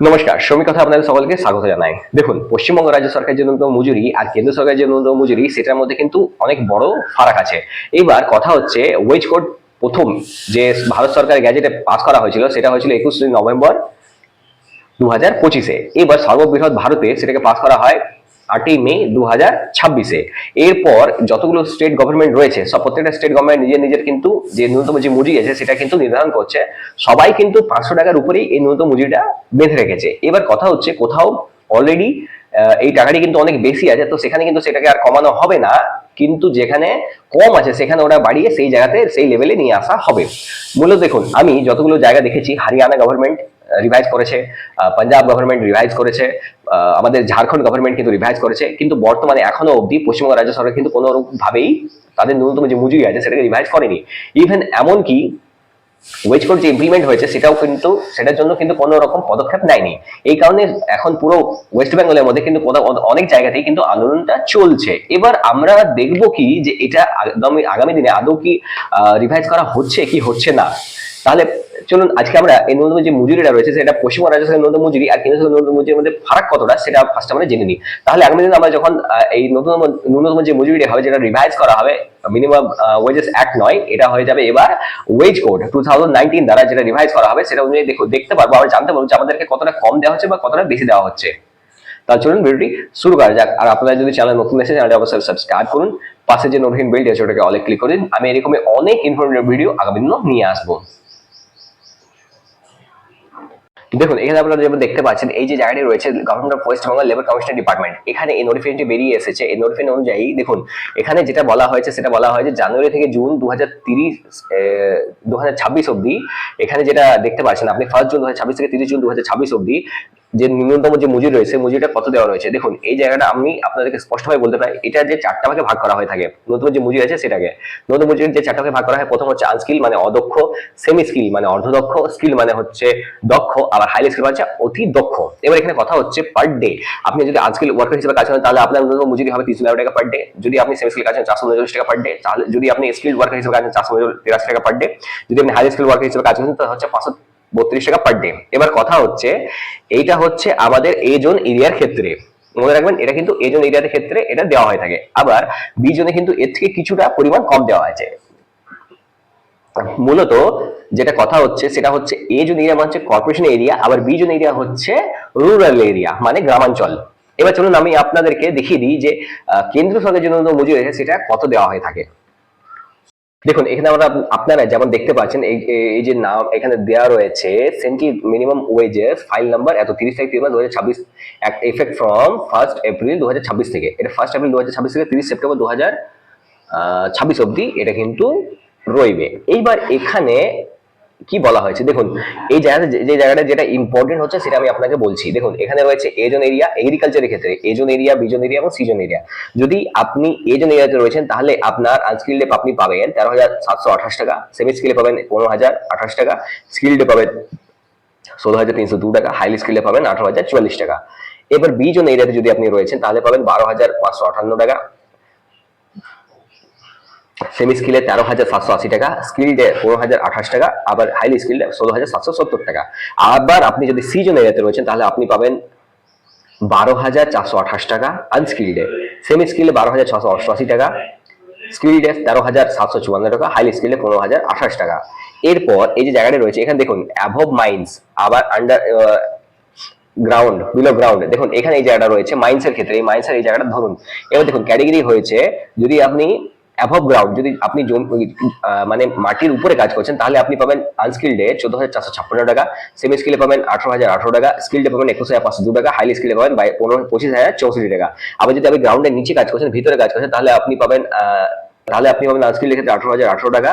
নমস্কার, শ্রমিক কথা আপনাদের সকলকে স্বাগত জানাই। দেখুন, পশ্চিমবঙ্গ রাজ্য সরকারের যে ন্যূনতম মজুরি আর কেন্দ্র সরকারের যে ন্যূনতম মজুরি সেটার মধ্যে কিন্তু অনেক বড় ফারাক আছে। এইবার কথা হচ্ছে ওয়েজ কোড প্রথম যে ভারত সরকারের গ্যাজেটে পাস করা হয়েছিল সেটা হয়েছিল 21 নভেম্বর 2025-এ। এবার সর্ববৃহৎ ভারতে সেটাকে পাস করা হয় 8ই মে 2026-এ। এরপর যতগুলো স্টেট গভর্নমেন্ট রয়েছে সব প্রত্যেকটা স্টেট গভর্নমেন্ট নিজের নিজের কিন্তু যে ন্যূনতম যে মজুরি আছে সেটা কিন্তু নির্ধারণ করছে। সবাই কিন্তু 500 টাকার উপরেই এই ন্যূনতম মজুরিটা বেঁধে রেখেছে। এবার কথা হচ্ছে কোথাও অলরেডি এই টাকাটি কিন্তু অনেক বেশি আছে, তো সেখানে কিন্তু সেটাকে আর কমানো হবে না, কিন্তু যেখানে কম আছে সেখানে ওরা বাড়িয়ে সেই জায়গাতে সেই লেভেলে নিয়ে আসা হবে। মূলত দেখুন, আমি যতগুলো জায়গা দেখেছি হরিয়ানা গভর্নমেন্ট রিভাইজ করেছে, পাঞ্জাব গভর্নমেন্ট রিভাইজ করেছে, আমাদের ঝাড়খণ্ড গভর্নমেন্ট কিন্তু রিভাইজ করেছে, কিন্তু বর্তমানে এখনো অবধি পশ্চিমবঙ্গ রাজ্য সরকার কিন্তু কোনো রকম ভাবেই তাদের ন্যূনতম যে মজুরি আছে সেটাকে রিভাইজ করেনি। ইভেন এমনকি ওয়েজ কোড যে ইমপ্লিমেন্ট হয়েছে সেটাও কিন্তু সেটার জন্য কিন্তু কোনো রকম পদক্ষেপ নেয়নি। এই কারণে এখন পুরো ওয়েস্ট বেঙ্গলের মধ্যে কিন্তু অনেক জায়গাতেই কিন্তু আন্দোলনটা চলছে। এবার আমরা দেখব কি যে এটা আগামী দিনে আদৌ কি রিভাইজ করা হচ্ছে কি হচ্ছে না। তাহলে চলুন আজকে আমরা এই ন্যূনতম যে মজুরিটা রয়েছে সেটা পশ্চিমবঙ্গ রাজ্য সরকারের ন্যূনতম মজুরি আর কেন্দ্র সরকারের ন্যূনতম মজুরির মধ্যে ফারাক কতটা সেটা ফার্স্ট আমরা জেনে নিই। তাহলে আগামী দিনে আমরা যখন এই ন্যূনতম যে মজুরিটা হবে যেটা রিভাইজ করা হবে, মিনিমাম ওয়েজেস অ্যাক্ট নয়, এটা হয়ে যাবে এবার ওয়েজ কোড 2019 দ্বারা যেটা রিভাইজ করা হবে, সেটা অনুযায়ী দেখতে পারবো, আমরা জানতে পারবো যে আমাদেরকে কতটা কম দেওয়া হচ্ছে বা কতটা বেশি দেওয়া হচ্ছে। তাহলে চলুন ভিডিওটি শুরু করা যাক। আর আপনারা যদি চ্যানেল নতুন এসে চ্যানেলটি অবশ্যই সাবস্ক্রাইব করুন, পাশে যে নোটিফিকেশন বেলটি আছে ওটাকে অলে ক্লিক করে দিন। আমি এরকমই অনেক ইনফরমেটিভ ভিডিও আগামী দিনও নিয়ে আসবো। দেখুন, এখানে আপনারা যেমন দেখতে পাচ্ছেন এই যে জায়গাটি রয়েছে government of West Bengal labour commission department, এখানে এই নোটিফিকেশনটি বেরিয়ে এসেছে। এই নোটিফিকেশন অনুযায়ী দেখুন এখানে যেটা বলা হয়েছে সেটা বলা হয় যে জানুয়ারি থেকে জুন 2026 অবধি, এখানে যেটা দেখতে পাচ্ছেন আপনি 1 জুন 2026 থেকে 30 জুন 2026 অবধি যে ন্যূনতম যে মজুরি রয়েছে মজুরিটা কত দেওয়া রয়েছে। দেখুন এই জায়গাটা আমি আপনাদেরকে স্পষ্টভাবে বলতে পারি, এটা যে 4টা ভাগে ভাগ করা হয়ে থাকে নতুন যে মজুরি আছে সেটাকে। নতুন মজুরি যে 4টা ভাগে ভাগ করা হয়, প্রথম হচ্ছে আনস্কিল মানে অদক্ষ, সেমি স্কিল মানে অর্ধদক্ষ, স্কিল মানে হচ্ছে দক্ষ, আবার হাইলি স্কিল মানে অতি দক্ষ। এবার এখানে কথা হচ্ছে পার ডে আপনি যদি আনস্কিল ওয়ার্কার হিসেবে কাজ করেন তাহলে আপনার ন্যূনতম মজুরি হবে 311 টাকা পার ডে। যদি আপনি সেমি স্কিল কাজ করেন 439 টাকা পার ডে। তাহলে যদি আপনি স্কিল ওয়ার্কার হিসেবে কাজ করেন 483 টাকা পার ডে। যদি আপনি হাইলি স্কিল ওয়ার্কার হিসেবে কাজ করেন তাহলে হচ্ছে 532 টাকা পার ডে। এবার কথা হচ্ছে এইটা হচ্ছে আমাদের এ জোন এরিয়ার ক্ষেত্রে, মনে রাখবেন এটা কিন্তু এ জোন এরিয়ার ক্ষেত্রে এটা দেওয়া হয়ে থাকে। আবার বি জোনে কিন্তু এর থেকে কিছুটা পরিমাণ কম দেওয়া হয়েছে। মূলত যেটা কথা হচ্ছে সেটা হচ্ছে এ জোন এরিয়া মানে হচ্ছে কর্পোরেশন এরিয়া, আবার বি জোন এরিয়া হচ্ছে রুরাল এরিয়া মানে গ্রামাঞ্চল। এবার চলুন আমি আপনাদেরকে দেখিয়ে দিই যে কেন্দ্র সরকারের জন্য মজুরি সেটা কত দেওয়া হয়ে থাকে। দেখুন এখানে আমরা আপনারা যেমন দেখতে পাচ্ছেন এই যে নাম এখানে দেওয়া রয়েছে central minimum wages file number এত 30 তারিখ 2026 এফেক্ট ফ্রম 1 এপ্রিল 2026 থেকে। এটা 1 এপ্রিল 2026 থেকে 30 সেপ্টেম্বর 2026 অবধি এটা কিন্তু রইবে। এইবার এখানে কি বলা হয়েছে দেখুন, এই জায়গাটা যে জায়গাটা যেটা ইম্পর্টেন্ট হচ্ছে সেটা আমি আপনাকে বলছি। দেখুন এখানে রয়েছে এজন এরিয়া এগ্রিকালচারের ক্ষেত্রে, এজন এরিয়া, বিজন এরিয়া এবং সিজন এরিয়া। যদি আপনি এজন এরিয়াতে রয়েছেন তাহলে আপনার আনস্কিল্ডে আপনি পাবেন 13,728 টাকা, সেমি স্কিলে পাবেন 15,028 টাকা, স্কিল্ডে পাবেন 16,302 টাকা, হাইলি স্কিলে পাবেন 18,044 টাকা। এবার বিজন এরিয়াতে যদি আপনি রয়েছেন তাহলে পাবেন 12,558 টাকা, সেমি স্কিলে 13,780 টাকা, স্কিলডে 15,028 টাকা, আবার হাইলি স্কিলডে 16,770 টাকা। আবার আপনি যদি সি জোন এরিয়াতে রয়েছেন তাহলে আপনি পাবেন 12,428 টাকা আনস্কিলডে, সেমি স্কিলে 12,688 টাকা, স্কিলডে 13,754 টাকা, হাইলি স্কিলে 15,028 টাকা। এরপর এই যে জায়গাটা রয়েছে এখানে দেখুন অ্যাভব মাইন্স, আবার আন্ডার গ্রাউন্ড, বিলো গ্রাউন্ড। দেখুন এখানে এই জায়গাটা রয়েছে মাইন্সের ক্ষেত্রে, এই মাইন্সের এই জায়গাটা ধরুন। এবার দেখুন ক্যাটেগরি হয়েছে যদি আপনি অ্যাভব গ্রাউন্ড, যদি আপনি মানে মাটির উপরে কাজ করছেন তাহলে আপনি পাবেন আনস্কিলডে 14,456 টাকা, সেমি স্কিলে পাবেন 18,018 টাকা, স্কিলডে পাবেন 21,502 টাকা, হাইলি স্কিলে পাবেন 25,064 টাকা। আবার যদি আপনি গ্রাউন্ডের নিচে কাজ করছেন, ভিতরে কাজ করছেন তাহলে আপনি পাবেন আনস্কিলডের ক্ষেত্রে 18,018 টাকা,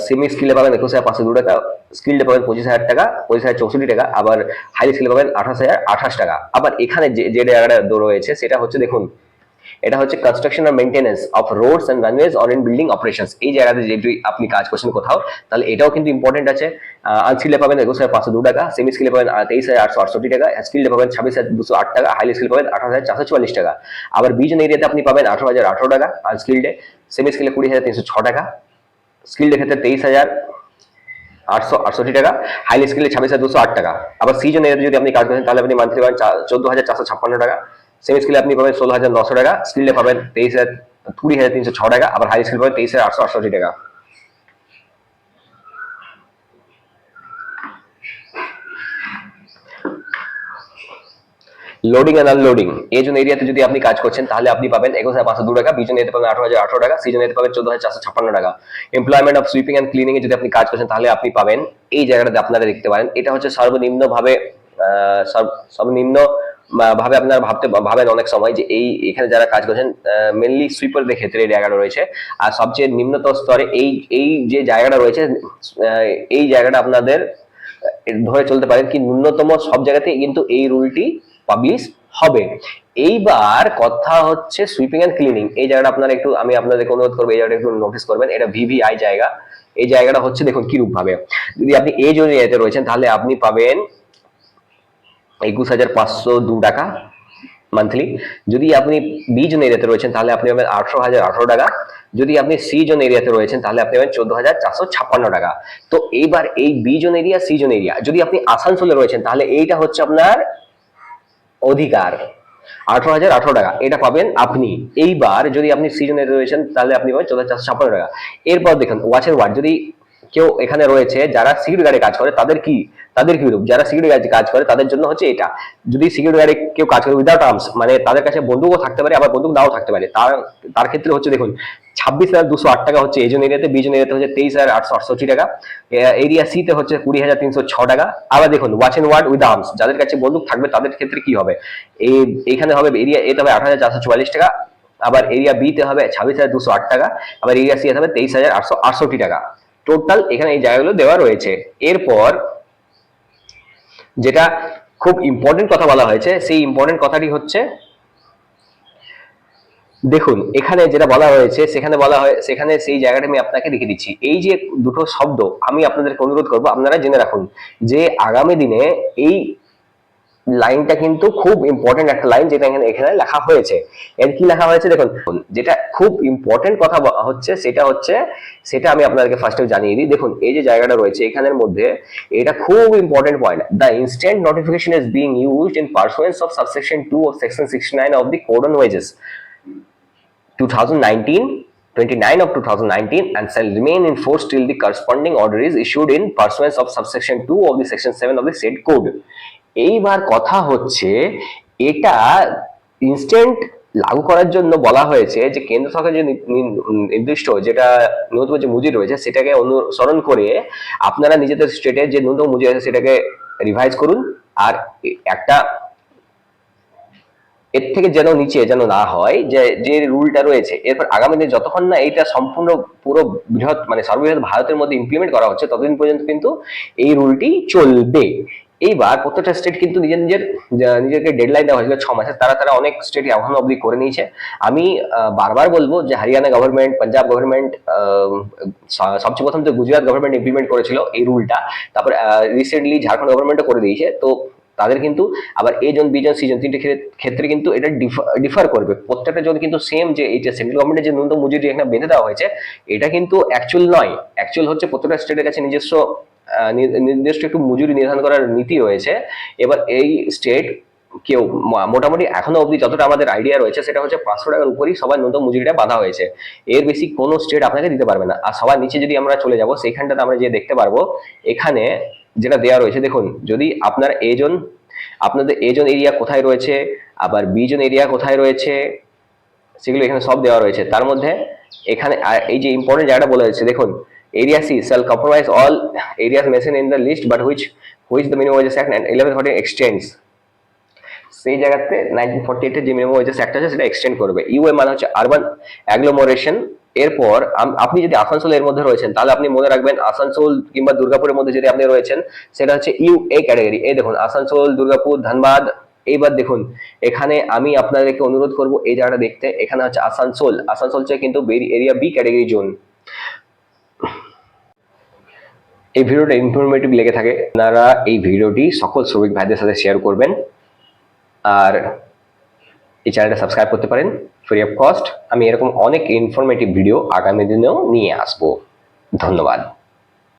সেমি স্কিলে পাবেন 21,502 টাকা, স্কিলডে পাবেন 25,000 টাকা, 25,064 টাকা, আবার হাইলি স্কিলে পাবেন 28,028 টাকা। আবার এখানে যে জায়গাটা রয়েছে সেটা হচ্ছে দেখুন এটা হচ্ছে কনস্ট্রাকশন আর maintenance of roads and runways or in building operations. এই জায়গাতে যদি আপনি কাজ করছেন কোথাও তাহলে এটাও কিন্তু ইম্পর্টেন্ট আছে। আনস্কিলে পাবেন 21,502 টাকা, সেমি স্কিলে পাবেন 23,868 টাকা, স্কিলডে পাবেন 26,208 টাকা, হাইলি স্কিল পাবেন 18,444 টাকা। আবার বিজন এরিয়াতে আপনি পাবেন 18,018 টাকা আনস্কিলডে, সেমি স্কিলে 20,306 টাকা, স্কিলডের ক্ষেত্রে 868 টাকা, হাইলি স্কিলে 26,208 টাকা। আবার সি জোন এরিয়াতে যদি আপনি কাজ করেন তাহলে আপনি মান্থলি পাবেন 14,456 টাকা। সেমি স্কিলে আপনি পাবেন 16,900 টাকা, স্কিলে পাবেন 20,306 টাকা, আবার হাই স্কিল পাবেন 23,868 টাকা। লোডিং এন্ড আনলোডিং এই জন্য এরিয়াতে যদি আপনি কাজ করছেন তাহলে আপনি পাবেন 21,502 টাকা, বি জন এরিয়াতে পাবেন 18,018 টাকা, সি জন এরিয়াতে পাবেন 14,456 টাকা। Employment of sweeping and cleaning এ যদি আপনি কাজ করছেন তাহলে আপনি পাবেন এই জায়গাটাতে আপনারা দেখতে পারেন, এটা হচ্ছে সর্বনিম্ন ভাবে সর্বনিম্ন ভাবে আপনারা ভাবেন অনেক সময় যে এখানে যারা কাজ করছেন মেনলি সুইপারদের ক্ষেত্রে এই জায়গাটা রয়েছে। আর সবচেয়ে নিম্নতর স্তরে এই যে জায়গাটা রয়েছে এই জায়গাটা আপনাদের ধরে চলতে পারেন কি ন্যূনতম সব জায়গাতে কিন্তু এই রুলটি পাবলিশ হবে। এইবার কথা হচ্ছে সুইপিং এন্ড ক্লিনিং এই জায়গাটা আপনারা একটু, আমি আপনাদেরকে অনুরোধ করবো এই জায়গাটা একটু নোটিস করবেন। এটা ভিভিআই জায়গা, এই জায়গাটা হচ্ছে দেখুন কিরূপ ভাবে, যদি আপনি এই জোন এরিয়াতে রয়েছেন তাহলে আপনি পাবেন 21,502 টাকা মান্থলি। যদি আপনি বি জোন এরিয়াতে রয়েছেন তাহলে আপনি পাবেন 18,018 টাকা। যদি আপনি সি জোন এরিয়াতে রয়েছেন তাহলে আপনি পাবেন 14,456 টাকা। তো এইবার এই B zone area, C zone area, যদি আপনি আসানসোলে রয়েছেন তাহলে এইটা হচ্ছে আপনার অধিকার 18,018 টাকা, এটা পাবেন আপনি। এইবার যদি আপনি সি জোন এরিয়াতে রয়েছেন তাহলে আপনি পাবেন 14,456 টাকা। এরপর দেখুন ওয়াচের ওয়ার্ড, যদি কেউ এখানে রয়েছে যারা সিকিউরিটি গার্ডে কাজ করে তাদের কি রূপ, যারা সিকিউরিটি গার্ডে কাজ করে তাদের জন্য হচ্ছে এটা। যদি সিকিউরিটি গার্ডে কেউ কাজ করে উইদাউট আর্মস, মানে তাদের কাছে বন্দুকও থাকতে পারে আবার বন্দুক নাও থাকতে পারে, তার ক্ষেত্রে হচ্ছে দেখুন 26,208 টাকা হচ্ছে এই জোন এরিয়াতে, বি জোন এরিয়াতে হচ্ছে 23,868 টাকা, এরিয়া সি তে হচ্ছে 20,306 টাকা। আবার দেখুন watch and ward with arms, যাদের কাছে বন্দুক থাকবে তাদের ক্ষেত্রে কি হবে, এইখানে হবে এরিয়া এ তে হবে 8,444 টাকা, আবার এরিয়া বি তে হবে 26,208 টাকা, আবার এরিয়া সি তে হবে 23,868 টাকা। টোটাল এখানে এই জায়গাগুলো দেওয়া রয়েছে। এরপর যেটা খুব ইম্পর্টেন্ট কথা বলা হয়েছে সেই ইম্পর্টেন্ট কথাটি হচ্ছে দেখুন এখানে যেটা বলা হয়েছে সেখানে সেই জায়গাটা আমি আপনাকে লিখে দিচ্ছি। এই যে দুটো শব্দ আমি আপনাদেরকে অনুরোধ করবো আপনারা জেনে রাখুন যে আগামী দিনে এই লাইনটা কিন্তু খুব ইম্পর্টেন্ট একটা লাইন, যেটা এখানে লেখা হয়েছে। এর কি লেখা হয়েছে দেখুন, যেটা খুব ইম্পর্টেন্ট কথা হচ্ছে সেটা আমি আপনাদেরকে ফার্স্টে জানিয়ে দিই। দেখুন এই যে জায়গাটা রয়েছে এখানের মধ্যে, এটা খুব important point. The instant notification is being used in pursuance of subsection 2 of section 69 of the code on wages 29 of 2019 and shall remain in force till the corresponding order is issued in pursuance of subsection 2 of the section 7 of the said code. এইবার কথা হচ্ছে এটা instant লাগু করার জন্য বলা হয়েছে যে কেন্দ্র সরকার যে নির্দিষ্ট যেটা ন্যূনতম যে মজুরি রয়েছে সেটাকে অনুসরণ করে আপনারা নিজেদের স্টেটের যে ন্যূনতম মজুরি আছে সেটাকে রিভাইজ করুন। আর একটা এর থেকে যেন নিচে যেন না হয় যে রুলটা রয়েছে, এরপর আগামী দিনে যতক্ষণ না এইটা সম্পূর্ণ পুরো বৃহৎ মানে সর্ববৃহৎ ভারতের মধ্যে ইমপ্লিমেন্ট করা হচ্ছে ততদিন পর্যন্ত কিন্তু এই রুলটি চলবে। এইবার প্রত্যেকটা স্টেট কিন্তু নিজেকে ডেডলাইন দেওয়া হয়েছিল 6 মাসের, তারা অনেক স্টেট এখনো অবধি করে নিয়েছে। আমি বারবার বলবো যে হরিয়ানা গভর্নমেন্ট, পাঞ্জাব গভর্নমেন্ট, সবচেয়ে প্রথম তো গুজরাট গভর্নমেন্ট ইমপ্লিমেন্ট করেছিল এই রুলটা, তারপর রিসেন্টলি ঝাড়খণ্ড গভর্নমেন্টও করে দিয়েছে। তো তাদের কিন্তু আবার এ জন, বি জন, সি জন তিনটে ক্ষেত্রে কিন্তু এটা ডিফার করবে। প্রত্যেকটা জন কিন্তু সেম যে এইটা সেন্ট্রাল গভর্নমেন্টের যে ন্যূনতম মজুরি এখানে বেঁধে দেওয়া হয়েছে এটা কিন্তু অ্যাকচুয়াল নয়। অ্যাকচুয়াল হচ্ছে প্রত্যেকটা স্টেটের কাছে নির্দিষ্ট একটু মজুরি নির্ধারণ করার নীতি রয়েছে। এবার এই স্টেট কেউ মোটামুটি এখনো অবধি যতটা আমাদের আইডিয়া রয়েছে সেটা হচ্ছে 500 টাকার উপরই সবার ন্যূনতম মজুরিটা বাঁধা হয়েছে, এর বেশি কোনো স্টেট আপনাকে দিতে পারবে না। আর সবার নিচে যদি আমরা চলে যাব সেইখানটাতে আমরা যে দেখতে পারবো এখানে যেটা দেওয়া রয়েছে দেখুন, যদি আপনাদের এ জন এরিয়া কোথায় রয়েছে আবার বি জন এরিয়া কোথায় রয়েছে সেগুলো এখানে সব দেওয়া রয়েছে। তার মধ্যে এখানে এই যে ইম্পর্টেন্ট জায়গাটা বলা হয়েছে দেখুন, area C shall comprise all areas mentioned in the list but which the minimum wages act and 1140 extends। সেই জায়গাতে 1948 এর যে মিনিমাম ওয়েজেস অ্যাক্ট আছে সেটা এক্সটেন্ড করবে। ইউএ মানে হচ্ছে আরবান অ্যাগ্লোমারেশন। এরপর আপনি যদি আসানসোল এর মধ্যে রয়েছেন তাহলে আপনি মনে রাখবেন আসানসোল কিংবা দুর্গাপুরের মধ্যে যদি আপনি রয়েছেন সেটা হচ্ছে ইউএ ক্যাটাগরি। এই দেখুন আসানসোল, দুর্গাপুর, ধানবাদ। এইবার দেখুন এখানে আমি আপনাদেরকে অনুরোধ করব এই জায়গাটা দেখতে, এখানে হচ্ছে আসানসোল হচ্ছে কিন্তু এরিয়া বি ক্যাটাগরি জোন। এই ভিডিওটা ইনফরমেটিভ লেগে থাকে আপনারা এই ভিডিওটি সকল শ্রমিক ভাইদের সাথে শেয়ার করবেন আর এই চ্যানেলটা সাবস্ক্রাইব করতে পারেন ফ্রি অফ কস্ট। আমি এরকম অনেক ইনফরমেটিভ ভিডিও আগামী দিনেও নিয়ে আসবো। ধন্যবাদ।